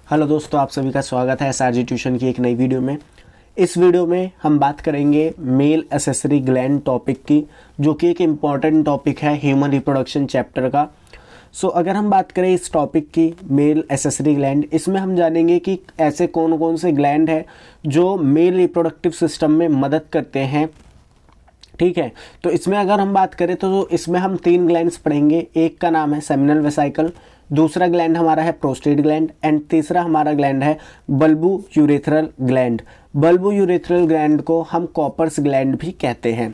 Hello दोस्तों, आप सभी का स्वागत है एसआरजी ट्यूशन की एक नई वीडियो में। इस वीडियो में हम बात करेंगे मेल एसेसरी ग्लैंड टॉपिक की, जो कि एक इम्पॉर्टेंट टॉपिक है ह्यूमन रिप्रोडक्शन चैप्टर का। अगर हम बात करें इस टॉपिक की मेल एसेसरी ग्लैंड, इसमें हम जानेंगे कि ऐसे कौन कौन से ग्लैंड है जो मेल रिप्रोडक्टिव सिस्टम में मदद करते हैं। ठीक है, तो इसमें अगर हम बात करें तो इसमें हम 3 ग्लैंड्स पढ़ेंगे। एक का नाम है सेमिनल वेसिकल, दूसरा ग्लैंड हमारा है प्रोस्टेट ग्लैंड एंड तीसरा हमारा ग्लैंड है bulbo urethral gland. Bulbo urethral gland को हम कॉपर्स ग्लैंड भी कहते हैं।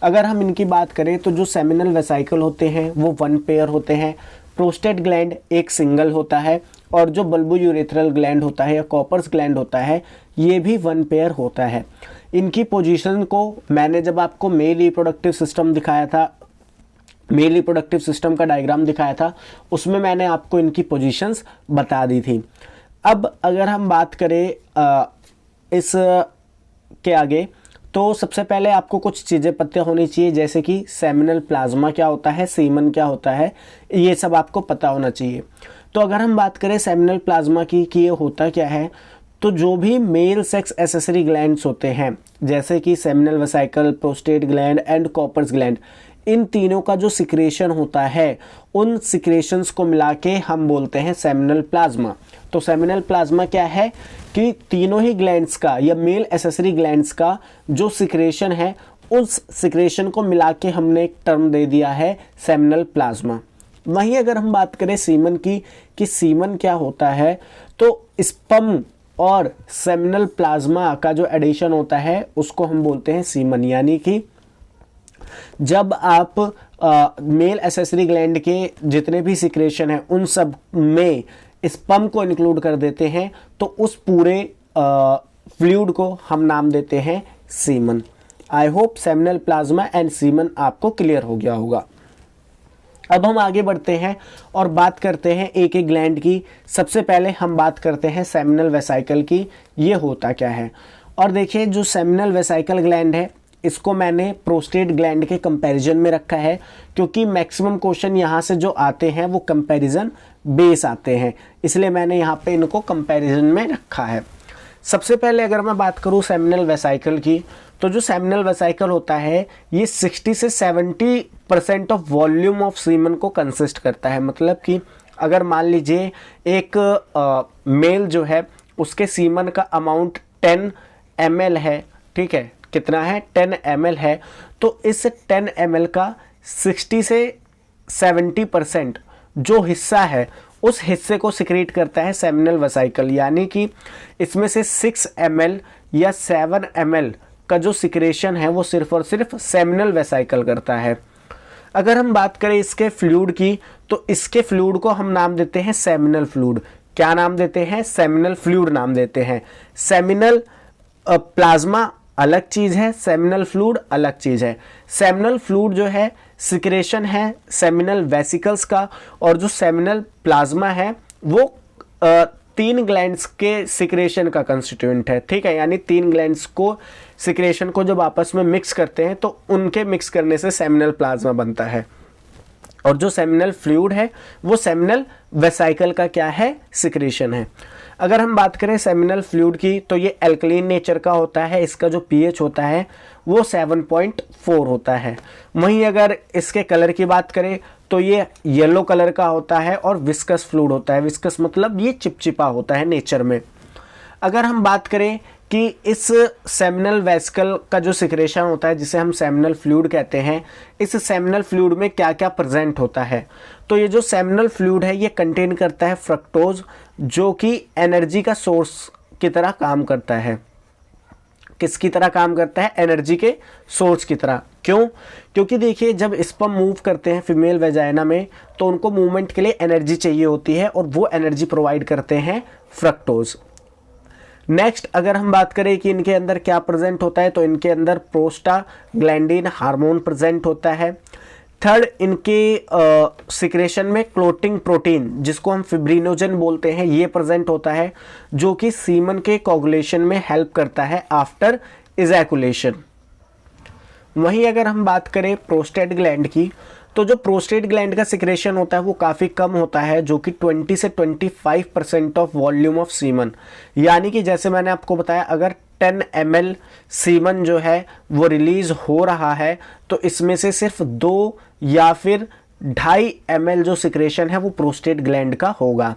अगर हम इनकी बात करें तो जो सेमिनल वेसिकल होते हैं वो 1 पेयर होते हैं, प्रोस्टेट ग्लैंड एक सिंगल होता है और जो बल्बो यूरेथ्रल ग्लैंड होता है या कॉपर्स ग्लैंड होता है ये भी 1 पेयर होता है। इनकी पोजीशन को मैंने जब आपको मेल रिप्रोडक्टिव सिस्टम दिखाया था, मेल रिप्रोडक्टिव सिस्टम का डायग्राम दिखाया था, उसमें मैंने आपको इनकी पोजीशंस बता दी थी। अब अगर हम बात करें इस के आगे, तो सबसे पहले आपको कुछ चीज़ें पता होनी चाहिए, जैसे कि सेमिनल प्लाज्मा क्या होता है, सीमन क्या होता है, ये सब आपको पता होना चाहिए। तो अगर हम बात करें सेमिनल प्लाज्मा की कि ये होता क्या है, तो जो भी मेल सेक्स एसेसरी ग्लैंड्स होते हैं जैसे कि seminal vesicle, prostate gland and Cowper's gland, इन तीनों का जो सिक्रेशन होता है उन सिक्रेशंस को मिला के हम बोलते हैं सेमिनल प्लाज्मा। तो सेमिनल प्लाज्मा क्या है कि तीनों ही ग्लैंड्स का या मेल एसेसरी ग्लैंड्स का जो सिक्रेशन है उस सिक्रेशन को मिला के हमने एक टर्म दे दिया है सेमिनल प्लाज्मा। वहीं अगर हम बात करें सीमन की कि सीमन क्या होता है, तो स्पर्म और सेमिनल प्लाज्मा का जो एडिशन होता है उसको हम बोलते हैं सीमन। यानी कि जब आप मेल एसेसरी ग्लैंड के जितने भी सिक्रेशन है उन सब में स्पर्म को इंक्लूड कर देते हैं तो उस पूरे फ्लूइड को हम नाम देते हैं semen. I hope seminal plasma and semen आपको क्लियर हो गया होगा। अब हम आगे बढ़ते हैं और बात करते हैं एक एक ग्लैंड की। सबसे पहले हम बात करते हैं सेमिनल वेसिकल की, ये होता क्या है। और देखिए, जो सेमिनल वेसिकल ग्लैंड है इसको मैंने प्रोस्टेट ग्लैंड के कंपैरिजन में रखा है, क्योंकि मैक्सिमम क्वेश्चन यहाँ से जो आते हैं वो कंपैरिजन बेस आते हैं, इसलिए मैंने यहाँ पे इनको कंपैरिजन में रखा है। सबसे पहले अगर मैं बात करूँ सेमिनल वेसिकल की, तो जो सेमिनल वेसिकल होता है ये 60 से 70% ऑफ वॉल्यूम ऑफ सीमन को कंसिस्ट करता है। मतलब कि अगर मान लीजिए एक मेल जो है उसके सीमन का अमाउंट 10 ml है, ठीक है, कितना है 10 ml है, तो इस 10 ml का 60 से 70% जो हिस्सा है उस हिस्से को सिक्रीट करता है सेमिनल वेसिकल। यानी कि इसमें से 6 ml या 7 ml का जो सिक्रेशन है वो सिर्फ और सिर्फ सेमिनल वेसिकल करता है। अगर हम बात करें इसके फ्लूइड की, तो इसके फ्लूइड को हम नाम देते हैं सेमिनल फ्लूइड। क्या नाम देते हैं? सेमिनल फ्लूइड नाम देते हैं। सेमिनल प्लाज्मा अलग चीज़ है, सेमिनल फ्लूइड अलग चीज़ है। सेमिनल फ्लूइड जो है सिक्रेशन है सेमिनल वेसिकल्स का, और जो सेमिनल प्लाज्मा है वो 3 ग्लैंड्स के सिक्रेशन का कंस्टिट्यूएंट है। ठीक है, यानी 3 ग्लैंड्स को सिक्रेशन को जब आपस में मिक्स करते हैं तो उनके मिक्स करने से सेमिनल प्लाज्मा बनता है। और जो सेमिनल फ्लूइड है वो सेमिनल वेसिकल का क्या है? सिक्रेशन है। अगर हम बात करें सेमिनल फ्लूइड की, तो ये एल्कलीन नेचर का होता है, इसका जो पीएच होता है वो 7.4 होता है। वहीं अगर इसके कलर की बात करें तो ये येलो कलर का होता है और विस्कस फ्लूइड होता है। विस्कस मतलब ये चिपचिपा होता है नेचर में। अगर हम बात करें कि इस सेमिनल वेसिकल का जो सिक्रेशन होता है जिसे हम सेमिनल फ्लूइड कहते हैं, इस सेमिनल फ्लूइड में क्या क्या प्रेजेंट होता है, तो ये जो सेमिनल फ्लूइड है ये कंटेन करता है फ्रक्टोज, जो कि एनर्जी का सोर्स की तरह काम करता है। किसकी तरह काम करता है? एनर्जी के सोर्स की तरह। क्यों? क्योंकि देखिए, जब स्पर्म मूव करते हैं फीमेल वेजाइना में तो उनको मूवमेंट के लिए एनर्जी चाहिए होती है और वो एनर्जी प्रोवाइड करते हैं फ्रक्टोज। नेक्स्ट अगर हम बात करें कि इनके अंदर क्या प्रेजेंट होता है, तो इनके अंदर प्रोस्टाग्लैंडिन हार्मोन प्रेजेंट होता है। थर्ड, इनके सिक्रेशन में क्लोटिंग प्रोटीन जिसको हम फिब्रिनोजन बोलते हैं ये प्रेजेंट होता है, जो कि सीमन के कोगुलेशन में हेल्प करता है आफ्टर इजैकुलेशन। वहीं अगर हम बात करें प्रोस्टेट ग्लैंड की, तो जो प्रोस्टेट ग्लैंड का सिक्रेशन होता है वो काफ़ी कम होता है, जो कि 20 से 25% ऑफ वॉल्यूम ऑफ सीमन, यानी कि जैसे मैंने आपको बताया अगर 10 ml सीमन जो है वो रिलीज हो रहा है तो इसमें से सिर्फ 2 या फिर 2.5 ml जो सिक्रेशन है वो प्रोस्टेट ग्लैंड का होगा।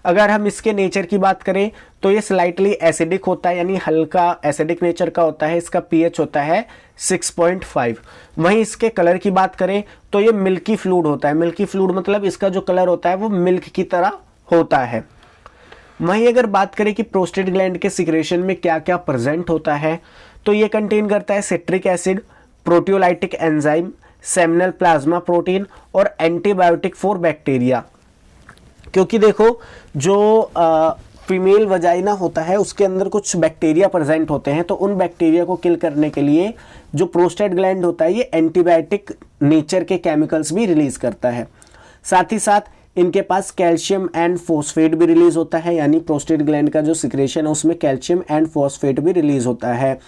अगर हम इसके नेचर की बात करें तो ये स्लाइटली एसिडिक होता है, यानी हल्का एसिडिक नेचर का होता है। इसका पीएच होता है 6.5। वहीं इसके कलर की बात करें तो ये मिल्की फ्लूइड होता है। मिल्की फ्लूइड मतलब इसका जो कलर होता है वो मिल्क की तरह होता है। वहीं अगर बात करें कि प्रोस्टेट ग्लैंड के सिक्रेशन में क्या क्या प्रेजेंट होता है तो ये कंटेन करता है citric acid, proteolytic enzyme, seminal plasma protein और एंटीबायोटिक फॉर बैक्टीरिया। क्योंकि देखो जो फीमेल वजाइना होता है उसके अंदर कुछ बैक्टीरिया प्रेजेंट होते हैं, तो उन बैक्टीरिया को किल करने के लिए जो प्रोस्टेट ग्लैंड होता है ये एंटीबायोटिक नेचर के केमिकल्स भी रिलीज करता है। साथ ही साथ इनके पास कैल्शियम एंड फॉस्फेट भी रिलीज होता है, यानी प्रोस्टेट ग्लैंड का जो सिक्रेशन है उसमें कैल्शियम एंड फॉस्फेट भी रिलीज होता है,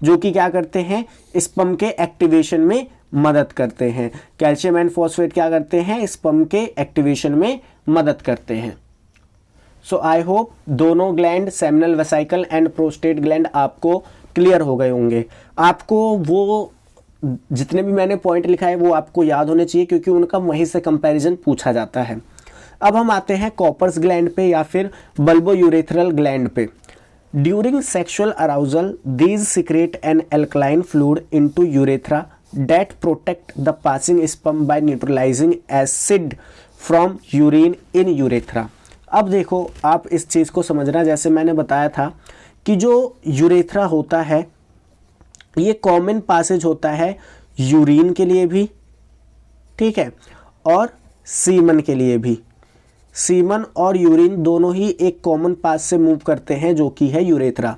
जो कि क्या करते हैं स्पर्म के एक्टिवेशन में मदद करते हैं। कैल्शियम एंड फॉस्फेट क्या करते हैं स्पर्म के एक्टिवेशन में मदद करते हैं। सो आई होप दोनों gland seminal vesicle and prostate gland आपको क्लियर हो गए होंगे। आपको वो जितने भी मैंने पॉइंट लिखा है वो आपको याद होने चाहिए, क्योंकि उनका वहीं से कंपैरिजन पूछा जाता है। अब हम आते हैं कॉपर्स ग्लैंड पे या फिर बल्बोयूरेथ्रल ग्लैंड पे। During sexual arousal these secrete an alkaline fluid into urethra that protect the passing sperm by neutralizing acid from urine in urethra। अब देखो आप इस चीज़ को समझना, जैसे मैंने बताया था कि जो यूरेथ्रा होता है ये कॉमन पासेज होता है यूरिन के लिए भी, ठीक है, और सीमन के लिए भी। सीमन और यूरिन दोनों ही एक कॉमन पास से मूव करते हैं जो कि है यूरेथ्रा।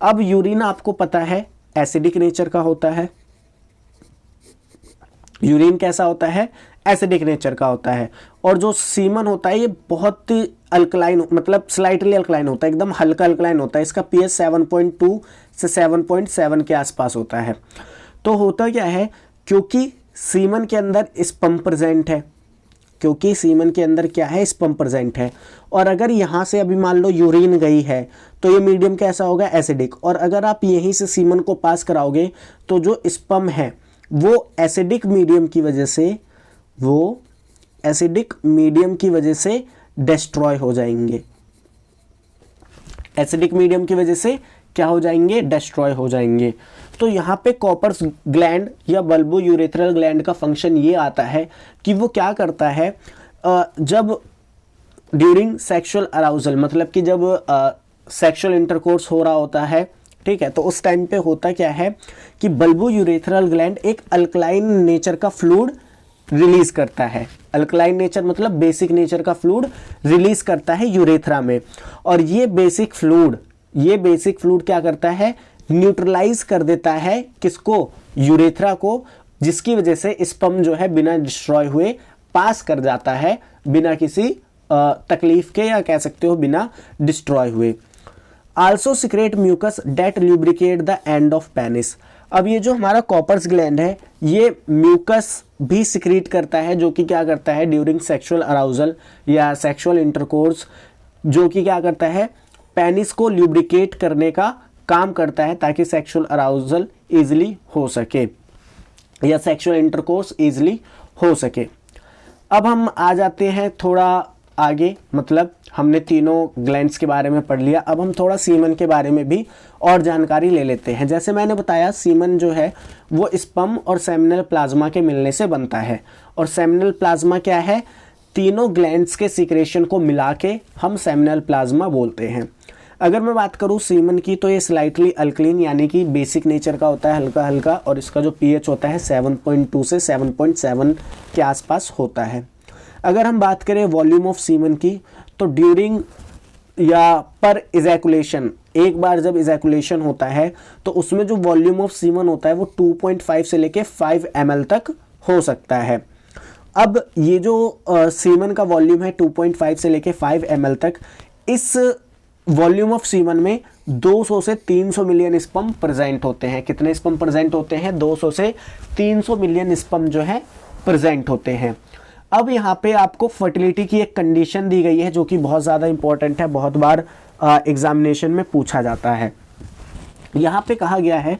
अब यूरिन आपको पता है एसिडिक नेचर का होता है। यूरिन कैसा होता है एसिडिक नेचर का होता है, और जो सीमन होता है ये बहुत अल्कलाइन, मतलब स्लाइटली अल्कलाइन होता है, एकदम हल्का अल्कलाइन होता है। इसका पीएच 7.2 से 7.7 के आसपास होता है। तो होता क्या है, क्योंकि सीमन के अंदर स्पर्म प्रेजेंट है, क्योंकि सीमन के अंदर क्या है स्पर्म प्रेजेंट है, और अगर यहाँ से अभी मान लो यूरिन गई है तो ये मीडियम कैसा होगा एसिडिक, और अगर आप यहीं से सीमन को पास कराओगे तो जो स्पर्म है वो एसिडिक मीडियम की वजह से डिस्ट्रॉय हो जाएंगे। एसिडिक मीडियम की वजह से क्या हो जाएंगे डिस्ट्रॉय हो जाएंगे। तो यहाँ पे कॉपर्स ग्लैंड या बल्बोयूरेथ्रल ग्लैंड का फंक्शन ये आता है कि वो क्या करता है, जब ड्यूरिंग सेक्सुअल अराउजल, मतलब कि जब सेक्सुअल इंटरकोर्स हो रहा होता है, ठीक है, तो उस टाइम पे होता क्या है कि बल्बोयूरेथ्रल ग्लैंड एक अल्कलाइन नेचर का फ्लूइड रिलीज करता है। अल्कलाइन नेचर मतलब बेसिक नेचर का फ्लूइड रिलीज करता है यूरेथ्रा में, और ये बेसिक फ्लूइड क्या करता है न्यूट्रलाइज कर देता है किसको यूरेथ्रा को, जिसकी वजह से स्पर्म जो है बिना डिस्ट्रॉय हुए पास कर जाता है, बिना किसी तकलीफ के, या कह सकते हो बिना डिस्ट्रॉय हुए। Also secrete mucus that lubricate the end of penis. अब ये जो हमारा कॉपर्स ग्लैंड है ये म्यूकस भी सिक्रीट करता है, जो कि क्या करता है ड्यूरिंग सेक्सुअल अराउजल या सेक्सुअल इंटरकोर्स, जो कि क्या करता है पेनिस को ल्यूब्रिकेट करने का काम करता है, ताकि सेक्सुअल अराउजल इजीली हो सके या सेक्सुअल इंटरकोर्स इजीली हो सके। अब हम आ जाते हैं थोड़ा आगे, मतलब हमने तीनों ग्लैंड्स के बारे में पढ़ लिया। अब हम थोड़ा सीमन के बारे में भी और जानकारी ले लेते हैं। जैसे मैंने बताया सीमन जो है वो स्पर्म और सेमिनल प्लाज्मा के मिलने से बनता है, और सेमिनल प्लाज्मा क्या है, तीनों ग्लैंड्स के सिक्रेशन को मिला के हम सेमिनल प्लाज्मा बोलते हैं। अगर मैं बात करूँ सीमन की तो ये स्लाइटली अल्कलीन यानी कि बेसिक नेचर का होता है, हल्का हल्का, और इसका जो पीएच होता है 7.2 से 7.7 के आसपास होता है। अगर हम बात करें वॉल्यूम ऑफ सीमन की तो ड्यूरिंग या पर इजैकुलेशन, एक बार जब इजैकुलेशन होता है तो उसमें जो वॉल्यूम ऑफ सीमन होता है वो 2.5 से लेके 5 ml तक हो सकता है। अब ये जो सीमन का वॉल्यूम है 2.5 से लेके 5 ml तक, इस वॉल्यूम ऑफ सीमन में 200 से 300 मिलियन स्पर्म प्रेजेंट होते हैं। कितने स्पर्म प्रेजेंट होते हैं? 200 से 300 मिलियन स्पर्म जो है प्रेजेंट होते हैं। अब यहाँ पे आपको फर्टिलिटी की एक कंडीशन दी गई है जो कि बहुत ज़्यादा इंपॉर्टेंट है, बहुत बार एग्जामिनेशन में पूछा जाता है। यहाँ पे कहा गया है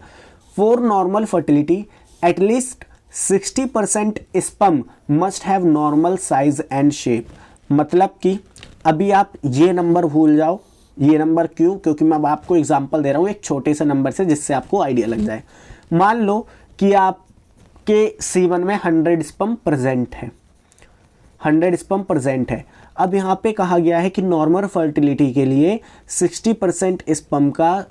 for normal fertility at least 60% sperm must have normal size and shape. मतलब कि अभी आप ये नंबर भूल जाओ, ये नंबर क्यों, क्योंकि मैं अब आपको एग्जांपल दे रहा हूँ एक छोटे से नंबर से जिससे आपको आइडिया लग जाए। मान लो कि आपके सीमन में 100 स्पर्म प्रेजेंट है, 100 स्पर्म प्रेजेंट है। अब यहाँ पे कहा गया है कि नॉर्मल फर्टिलिटी के लिए 60% स्पर्म का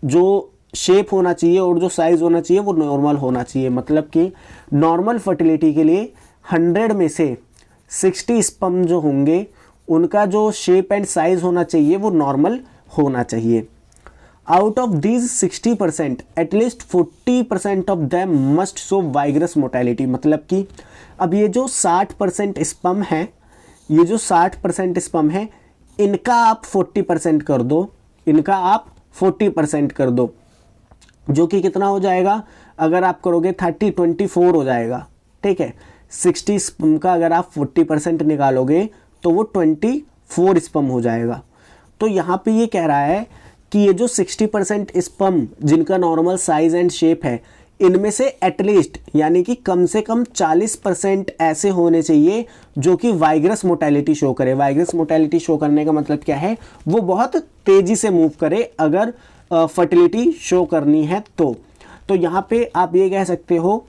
जो शेप होना चाहिए और जो साइज होना चाहिए वो नॉर्मल होना चाहिए। मतलब कि नॉर्मल फर्टिलिटी के लिए 100 में से 60 स्पर्म जो होंगे उनका जो शेप एंड साइज होना चाहिए वो नॉर्मल होना चाहिए। Out of these 60% at least 40% of them must show vigorous motility. मतलब कि अब ये जो 60% स्पर्म है, ये जो 60% स्पर्म है इनका आप 40% कर दो, इनका आप 40% कर दो, जो कि कितना हो जाएगा, अगर आप करोगे 30 24 हो जाएगा। ठीक है, 60 स्पर्म का अगर आप 40% निकालोगे तो वो 24 स्पर्म हो जाएगा। तो यहाँ पे ये कह रहा है कि ये जो 60% स्पर्म जिनका नॉर्मल साइज एंड शेप है इनमें से एटलीस्ट यानी कि कम से कम 40% ऐसे होने चाहिए जो कि वाइग्रस मोटेलिटी शो करे। वाइग्रस मोटेलिटी शो करने का मतलब क्या है, वो बहुत तेजी से मूव करे अगर फर्टिलिटी शो करनी है तो यहाँ पे आप ये कह सकते हो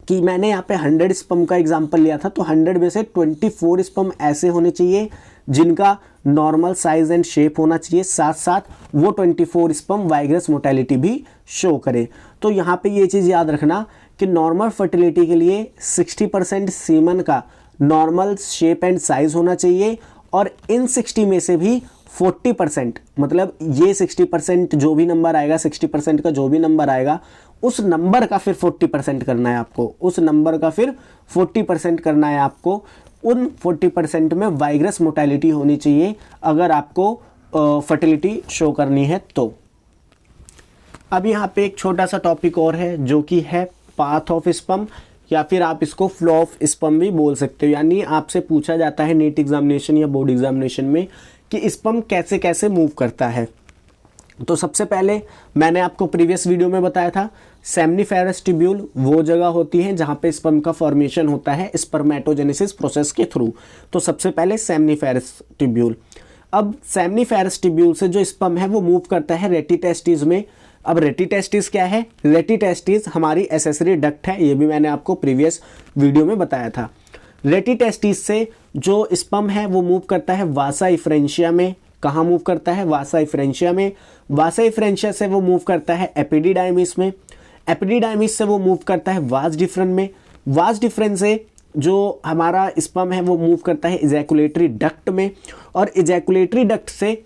कि मैंने यहाँ पे 100 स्पर्म का एग्जांपल लिया था, तो 100 में से 24 स्पर्म ऐसे होने चाहिए जिनका नॉर्मल साइज एंड शेप होना चाहिए, साथ साथ वो 24 स्पर्म वाइग्रस मोटेलिटी भी शो करे। तो यहाँ पे ये चीज़ याद रखना कि नॉर्मल फर्टिलिटी के लिए 60% सीमन का नॉर्मल शेप एंड साइज होना चाहिए और इन 60 में से भी 40% मतलब ये 60% जो भी नंबर आएगा, 60% का जो भी नंबर आएगा उस नंबर का फिर 40% करना है आपको, उस नंबर का फिर 40% करना है आपको। उन 40% में वाइग्रस मोटेलिटी होनी चाहिए अगर आपको फर्टिलिटी शो करनी है तो। अब यहाँ पे एक छोटा सा टॉपिक और है जो कि है पाथ ऑफ स्पर्म, या फिर आप इसको फ्लो ऑफ स्पर्म भी बोल सकते हो। यानी आपसे पूछा जाता है नीट एग्जामिनेशन या बोर्ड एग्जामिनेशन में कि स्पर्म कैसे कैसे मूव करता है। तो सबसे पहले मैंने आपको प्रीवियस वीडियो में बताया था सेमनीफेरस ट्यूब्यूल वो जगह होती है जहाँ पे स्पर्म का फॉर्मेशन होता है स्पर्मेटोजेनेसिस प्रोसेस के थ्रू। तो सबसे पहले सेमनीफेरस ट्यूब्यूल। अब सेमनीफेरस ट्यूब्यूल से जो स्पर्म है वो मूव करता है रेटिटेस्टिस में। अब रेटिटेस्टिस क्या है, रेटिटेस्टिस हमारी एसेसरी डक्ट है, ये भी मैंने आपको प्रीवियस वीडियो में बताया था। रेटिटेस्टिस से जो स्पर्म है वो मूव करता है वासा इफ्रेंशिया में। कहाँ मूव करता है, वासा इफ्रेंशिया में। वासा इफ्रेंशिया से वो मूव करता है एपिडिडाइमिस में। एपिडिडाइमिस से वो मूव करता है वास डिफरेंस में। वास डिफरेंस से जो हमारा स्पर्म है वो मूव करता है इजैकुलेटरी डक्ट में, और इजैकुलेटरी डक्ट से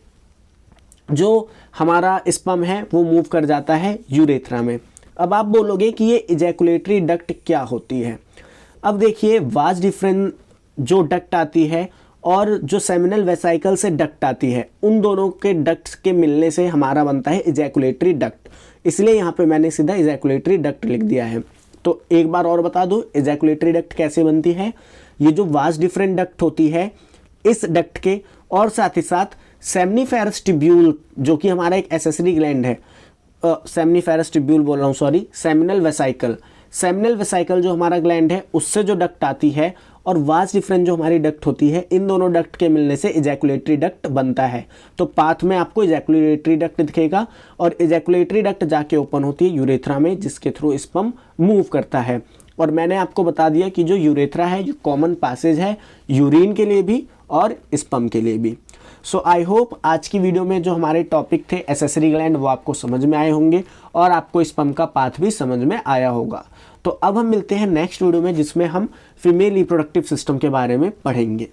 जो हमारा स्पर्म है वो मूव कर जाता है यूरेथ्रा में। अब आप बोलोगे कि ये इजैकुलेटरी डक्ट क्या होती है। अब देखिए, वास डिफरेंस जो डक्ट आती है और जो सेमिनल वेसाइकल से डक्ट आती है, उन दोनों के डक्ट्स के मिलने से हमारा बनता है इजैकुलेटरी डक्ट। इसलिए यहाँ पे मैंने सीधा इजैकुलेटरी डक्ट लिख दिया है। तो एक बार और बता दूं इजैकुलेटरी डक्ट कैसे बनती है। ये जो वास डिफरेंट डक्ट होती है, इस डक्ट के और साथ ही साथ सेमनीफेरस ट्यूब्यूल जो कि हमारा एक एसेसरी ग्लैंड है, सेमनीफेरस ट्यूब्यूल बोल रहा हूँ, sorry, seminal vesicle. Seminal vesicle जो हमारा ग्लैंड है उससे जो डक्ट आती है और वास डिफरेंस जो हमारी डक्ट होती है, इन दोनों डक्ट के मिलने से इजैकुलेटरी डक्ट बनता है। तो पाथ में आपको इजैकुलेटरी डक्ट दिखेगा और इजैकुलेटरी डक्ट जाके ओपन होती है यूरेथ्रा में, जिसके थ्रू स्पर्म मूव करता है। और मैंने आपको बता दिया कि जो यूरेथ्रा है ये कॉमन पैसेज है यूरिन के लिए भी और स्पर्म के लिए भी। सो आई होप आज की वीडियो में जो हमारे टॉपिक थे एसेसरी ग्लैंड वो आपको समझ में आए होंगे और आपको स्पर्म का पाथ भी समझ में आया होगा। तो अब हम मिलते हैं नेक्स्ट वीडियो में जिसमें हम फीमेल रिप्रोडक्टिव सिस्टम के बारे में पढ़ेंगे।